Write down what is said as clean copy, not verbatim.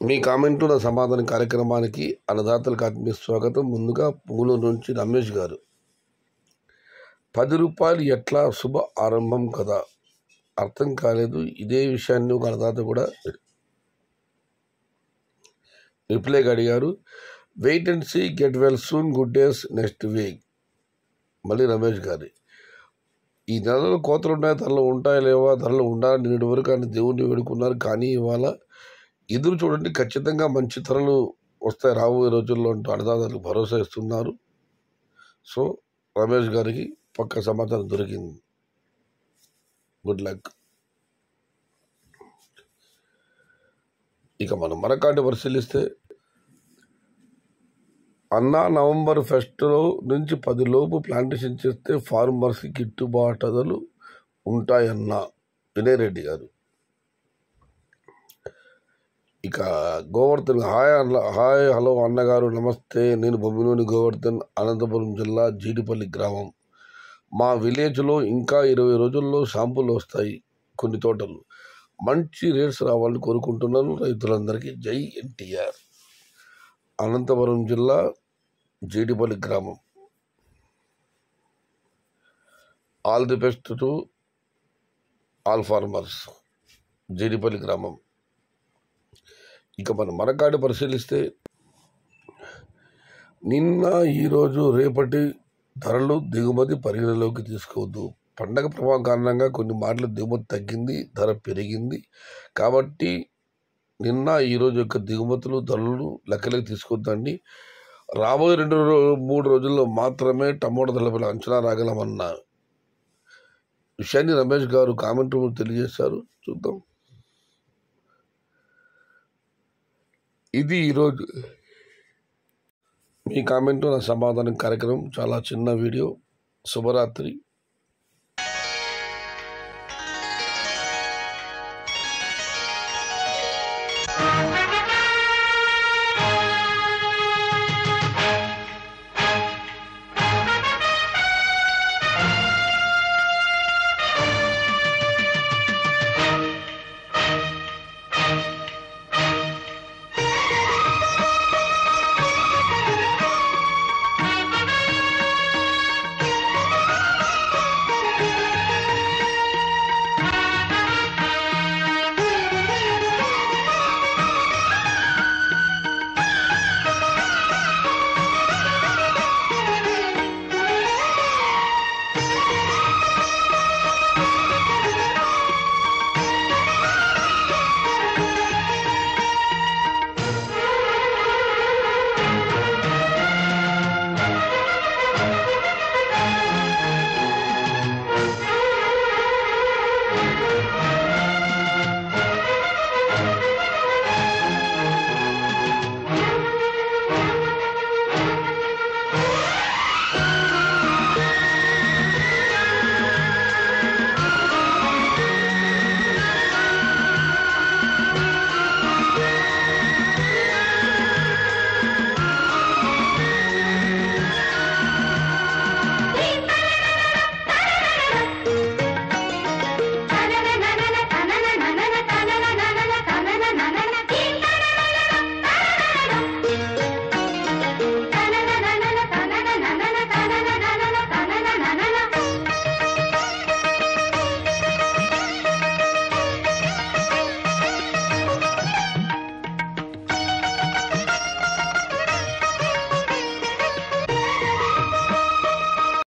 మీ కామెంటు నా సమాధానం కార్యక్రమానికి అన్నదాతలకు ఆత్మీయ స్వాగతం. ముందుగా పూలూరు నుంచి రమేష్ గారు, 10 రూపాయలు ఎట్లా శుభ ఆరంభం కదా, అర్థం కాలేదు. ఇదే విషయాన్ని ఒక అన్నదాత కూడా రిప్లైగా అడిగారు. Wait and see, get well soon, good days next week. మళ్ళీ రమేష్ గారి, ఈ నెలలో కోతలు ఉన్నాయి, ధరలు ఉంటాయా లేవా, ధరలు ఉండాలని నేటి వరకు అని దేవుణ్ణి వేడుకున్నారు. కానీ ఇవాళ ఎదురు చూడండి, ఖచ్చితంగా మంచి ధరలు వస్తాయి రాబోయే రోజుల్లో అంటూ అన్నదాతలకు భరోసా ఇస్తున్నారు. సో రమేష్ గారికి పక్క సమాచారం దొరికింది. Good luck. ఇక మనం మరొకటి పరిశీలిస్తే, నవంబర్ 1 నుంచి 10 లోపు ప్లాంటేషన్ చేస్తే ఫార్మర్స్కి గిట్టుబాటులు ఉంటాయన్న వినయరెడ్డి గారు. ఇక గోవర్ధన్, హాయ్ హలో అన్నగారు నమస్తే. నేను బొమ్మిలోని గోవర్ధన్, అనంతపురం జిల్లా జీడిపల్లి గ్రామం. మా విలేజ్లో ఇంకా 20 రోజుల్లో షాంపులు వస్తాయి. కొన్ని తోటలు మంచి రేట్స్ రావాలని కోరుకుంటున్నాను. రైతులందరికీ జై ఎన్టీఆర్. అనంతపురం జిల్లా జీడిపల్లి గ్రామం. All the best to all farmers, Jeedipalli గ్రామం. ఇక మనం మరొకటి పరిశీలిస్తే, నిన్న ఈరోజు రేపటి ధరలు దిగుమతి పరిగణలోకి తీసుకోవద్దు. పండగ ప్రభావం కారణంగా కొన్ని మాటలు దిగుమతి తగ్గింది, ధర పెరిగింది. కాబట్టి నిన్న ఈరోజు యొక్క దిగుమతులు ధరలు లెక్కలోకి తీసుకొద్దండి. రాబోయే 2-3 రోజుల్లో మాత్రమే టమోటా ధరలపై అంచనా రాగలమన్న విషయాన్ని రమేష్ గారు కామెంట్ తెలియజేశారు. చూద్దాం. ఇది ఈరోజు మీ కామెంటు నా సమాధానం కార్యక్రమం. చాలా చిన్న వీడియో. శుభరాత్రి.